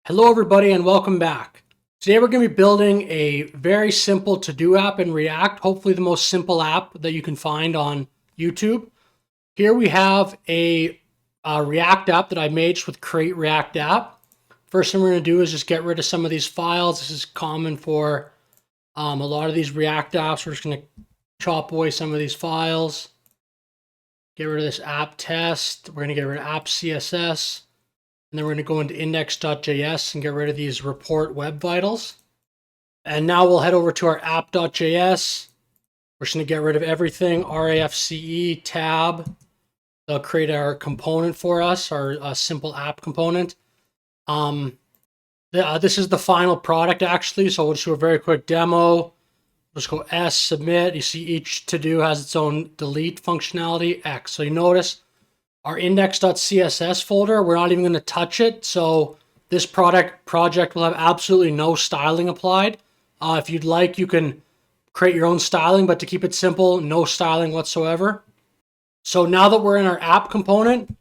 Hello everybody and welcome back. Today we're going to be building a very simple to-do app in React, hopefully the most simple app that you can find on YouTube. Here we have a React app that I made just with create React app. First thing we're going to do is just get rid of some of these files. This is common for a lot of these React apps. We're just going to chop away some of these files. Get rid of this app test. We're going to get rid of app CSS. And then we're going to go into index.js and get rid of these report web vitals. And now we'll head over to our app.js. We're just going to get rid of everything, RAFCE tab. They'll create our component for us, our simple app component. This is the final product actually, so we'll just do a very quick demo. Let's go S, submit. You see each to-do has its own delete functionality, X. So you notice our index.css folder, we're not even going to touch it. So this project will have absolutely no styling applied. If you'd like, you can create your own styling, but to keep it simple, no styling whatsoever. So now that we're in our app component,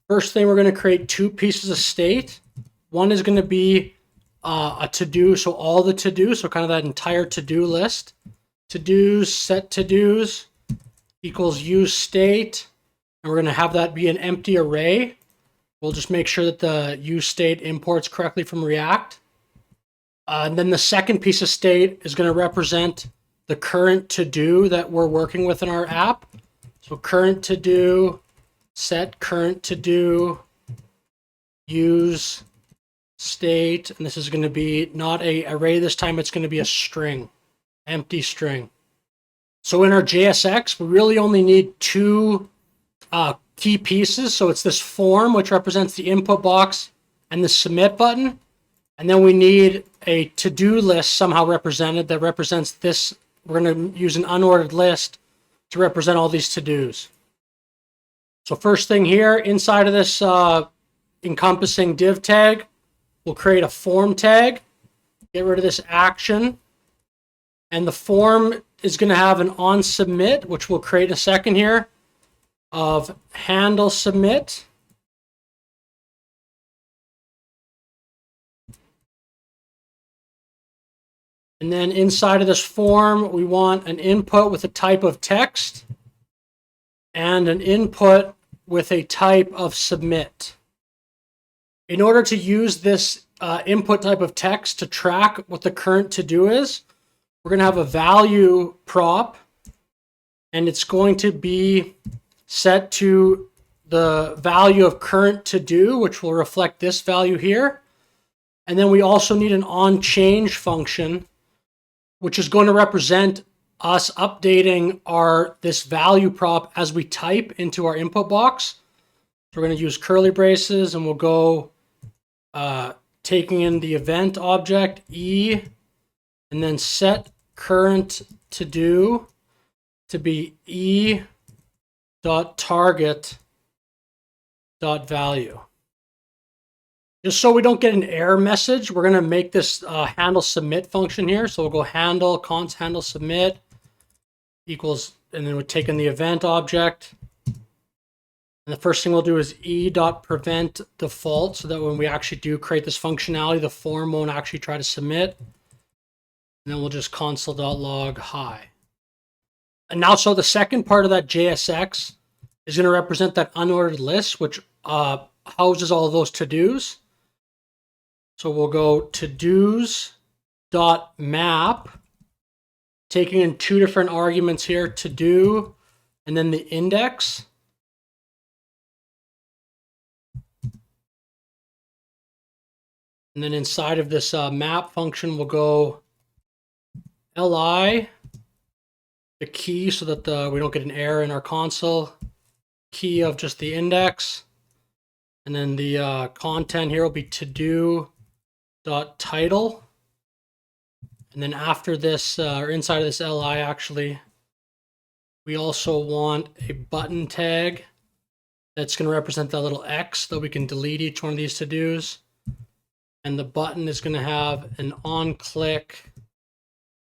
first thing we're going to create two pieces of state. One is going to be a to-do, so all the to-do, so kind of that entire to-do list. To-dos, set to-dos equals use state. And we're going to have that be an empty array. We'll just make sure that the use state imports correctly from React. And then the second piece of state is going to represent the current to-do that we're working with in our app. So current to-do, set current to-do, use state. And this is going to be not an array this time, it's going to be a string, empty string. So in our JSX, we really only need two key pieces. So it's this form, which represents the input box, and the submit button. And then we need a to-do list somehow represented that represents this. We're going to use an unordered list to represent all these to-dos. So first thing here, inside of this encompassing div tag, we'll create a form tag, get rid of this action. And the form is going to have an on submit, which we'll create in a second here, of handle submit. And then inside of this form, we want an input with a type of text and an input with a type of submit. In order to use this input type of text to track what the current to-do is, we're going to have a value prop, and it's going to be set to the value of current to do, which will reflect this value here. And then we also need an on change function, which is going to represent us updating this value prop as we type into our input box. So we're going to use curly braces, and we'll go taking in the event object E, and then set current to do to be E dot target dot value. Just so we don't get an error message, we're going to make this handle submit function here. So we'll go handle const handle submit equals, and then we're taking the event object. And the first thing we'll do is e dot prevent default, so that when we actually do create this functionality, the form won't actually try to submit. And then we'll just console.log hi. And now, so the second part of that JSX is going to represent that unordered list, which houses all of those to-dos. So we'll go to-dos dot map, taking in two different arguments here, to-do, and then the index. And then inside of this map function, we'll go li, the key, so that we don't get an error in our console, key of just the index, and then the content here will be to-do dot title. And then after this, or inside of this li actually, we also want a button tag that's going to represent that little X, so we can delete each one of these to-dos. And the button is going to have an on-click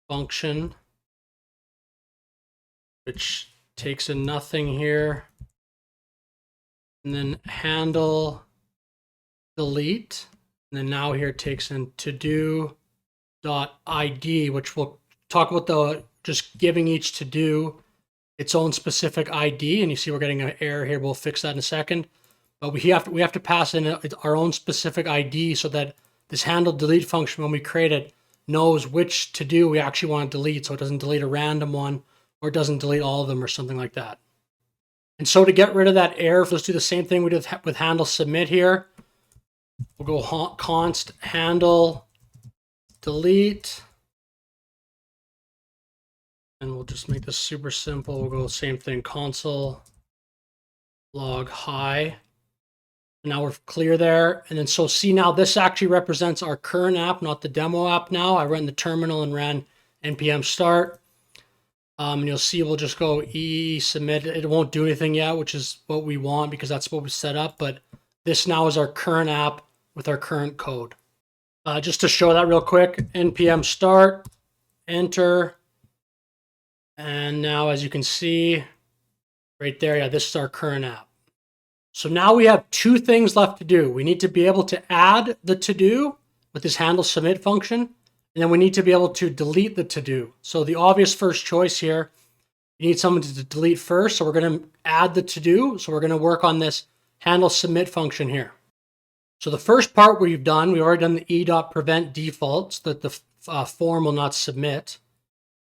function, which takes in nothing here. And then handle delete. And then now here it takes in to-do dot ID, which we'll talk about the just giving each to-do its own specific ID. And you see we're getting an error here. We'll fix that in a second. But we have to pass in our own specific ID so that this handle delete function, when we create it, knows which to-do we actually want to delete, so it doesn't delete a random one or it doesn't delete all of them or something like that. And so to get rid of that error, let's do the same thing we did with handle submit here. We'll go const handle delete, and we'll just make this super simple. We'll go same thing, console log hi. Now we're clear there. And then so see, now this actually represents our current app, not the demo app now. I ran the terminal and ran npm start. And you'll see we'll just go submit. It won't do anything yet, which is what we want because that's what we set up. But this now is our current app with our current code. Just to show that real quick, npm start, enter. And now as you can see right there, yeah, this is our current app. So now we have two things left to do. We need to be able to add the to-do with this handle submit function, and then we need to be able to delete the to-do. So the obvious first choice here, you need someone to delete first. So we're going to add the to-do. So we're going to work on this handle submit function here. So the first part we've already done the e.prevent default so that the form will not submit.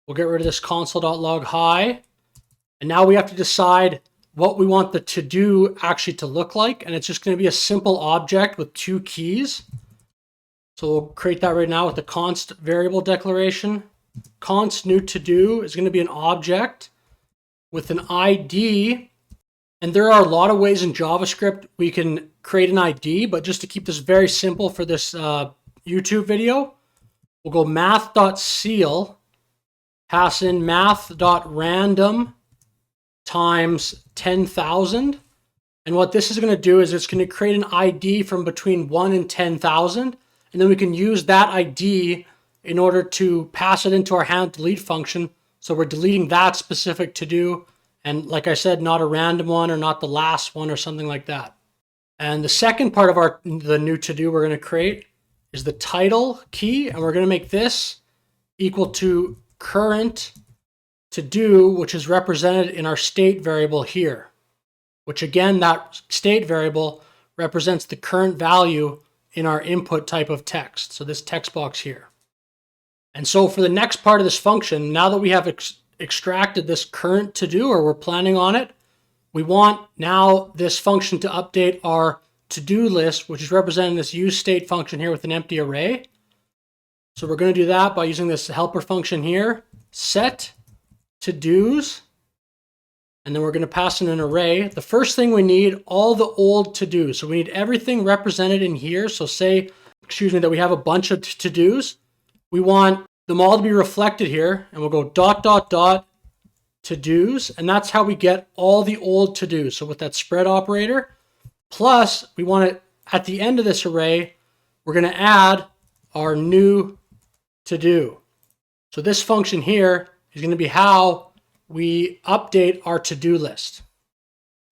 We'll get rid of this console.log hi. And now we have to decide what we want the to-do actually to look like. And it's just going to be a simple object with two keys. So we'll create that right now with the const variable declaration. Const new to-do is going to be an object with an ID. And there are a lot of ways in JavaScript we can create an ID, but just to keep this very simple for this YouTube video, we'll go math.ceal, pass in math.random times 10,000. And what this is going to do is it's going to create an ID from between 1 and 10,000. And then we can use that ID in order to pass it into our handle delete function. So we're deleting that specific to-do. And like I said, not a random one or not the last one or something like that. And the second part of the new to-do we're going to create is the title key. And we're going to make this equal to current to-do, which is represented in our state variable here, which again, that state variable represents the current value in our input type of text. So this text box here. And so for the next part of this function, now that we have extracted this current to-do, or we're planning on it, we want now this function to update our to-do list, which is represented in this useState function here with an empty array. So we're going to do that by using this helper function here, set to-dos, and then we're going to pass in an array. The first thing we need, all the old to-dos. So we need everything represented in here. So say, that we have a bunch of to-dos. We want them all to be reflected here, and we'll go ... to-dos, and that's how we get all the old to-dos. So with that spread operator, plus we want to, at the end of this array, we're going to add our new to-do. So this function here is going to be how we update our to-do list.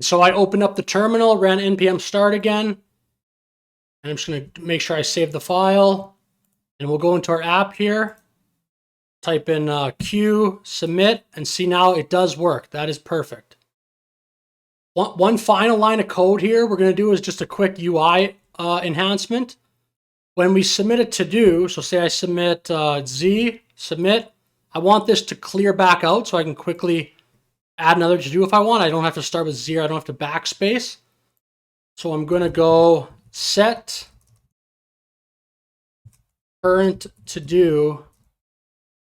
So I opened up the terminal, ran npm start again, and I'm just going to make sure I save the file, and we'll go into our app here. Type in Q, submit, and see now it does work. That is perfect. One final line of code here we're going to do is just a quick UI enhancement. When we submit a to-do, so say I submit submit, I want this to clear back out so I can quickly add another to-do if I want. I don't have to start with 0. I don't have to backspace. So I'm going to go set current to-do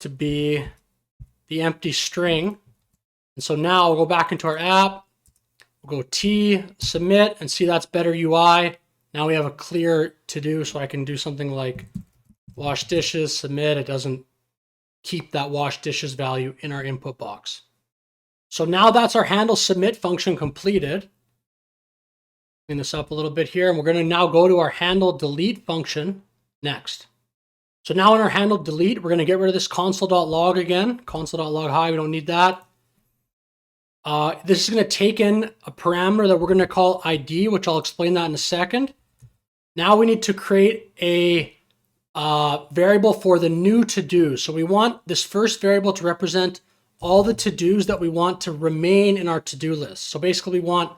to be the empty string. And so now we'll go back into our app, we'll go T, submit, and see that's better UI. Now we have a clear to-do, so I can do something like wash dishes, submit. It doesn't keep that wash dishes value in our input box. So now that's our handle submit function completed. Clean this up a little bit here, and we're going to now go to our handle delete function next. So now in our handle delete, we're going to get rid of this console.log again. Console.log hi, we don't need that. This is going to take in a parameter that we're going to call ID, which I'll explain that in a second. Now we need to create a variable for the new to-do. So we want this first variable to represent all the to-dos that we want to remain in our to-do list. So basically so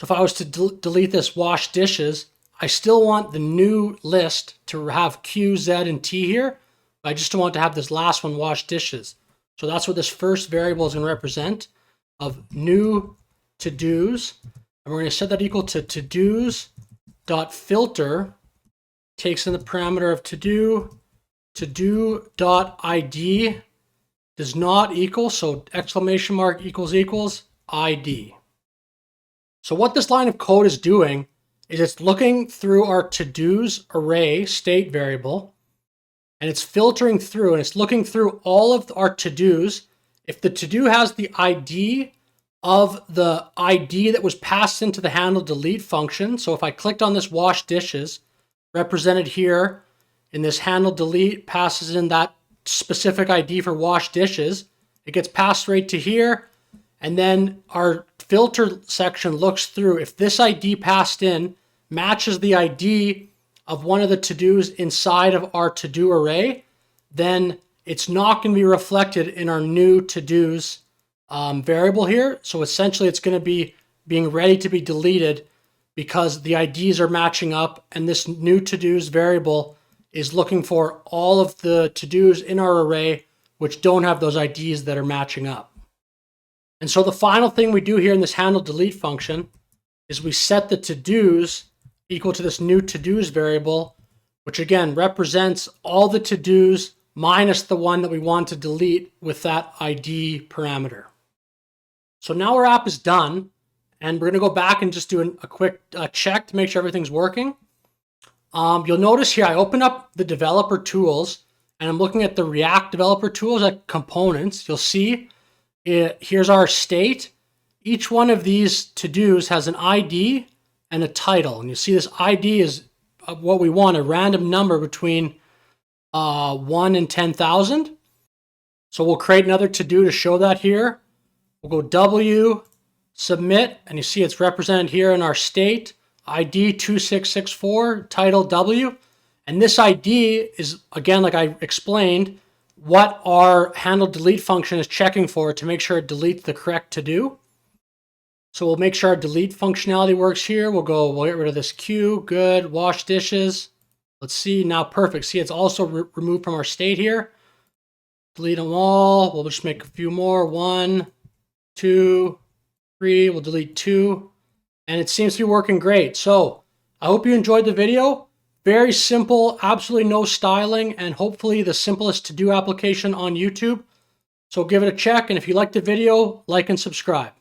if I was to delete this wash dishes, I still want the new list to have Q, Z, and T here. I just don't want to have this last one, wash dishes. So that's what this first variable is going to represent, of new to-dos. And we're going to set that equal to to-dos.filter, takes in the parameter of to-do, to-do.id does not equal, so exclamation mark equals ID. So what this line of code is doing is it's looking through our to-dos array state variable, and it's filtering through, and it's looking through all of our to-dos. If the to-do has the ID of the ID that was passed into the handle delete function, so if I clicked on this wash dishes, represented here in this handle delete, passes in that specific ID for wash dishes, it gets passed right to here, and then our filter section looks through. If this ID passed in matches the ID of one of the to-dos inside of our to-do array, then it's not going to be reflected in our new to-dos variable here. So essentially it's going to be being ready to be deleted because the IDs are matching up, and this new to-dos variable is looking for all of the to-dos in our array which don't have those IDs that are matching up. And so the final thing we do here in this handle delete function is we set the to-dos equal to this new to-dos variable, which again represents all the to-dos minus the one that we want to delete with that ID parameter. So now our app is done, and we're going to go back and just do a quick check to make sure everything's working. You'll notice here I open up the developer tools, and I'm looking at the React developer tools at components. You'll see here's our state. Each one of these to-dos has an ID and a title, and you see this ID is what we want, a random number between 1 and 10,000. So we'll create another to-do to show that here. We'll go W, submit, and you see it's represented here in our state, ID 2664, title W. And this ID is, again, like I explained, what our handle delete function is checking for to make sure it deletes the correct to-do. So we'll make sure our delete functionality works here. We'll get rid of this Q, good, wash dishes. Let's see, now perfect. See, it's also removed from our state here. Delete them all. We'll just make a few more. 1, 2, 3, we'll delete 2. And it seems to be working great. So I hope you enjoyed the video. Very simple, absolutely no styling, and hopefully the simplest to-do application on YouTube. So give it a check, and if you liked the video, like and subscribe.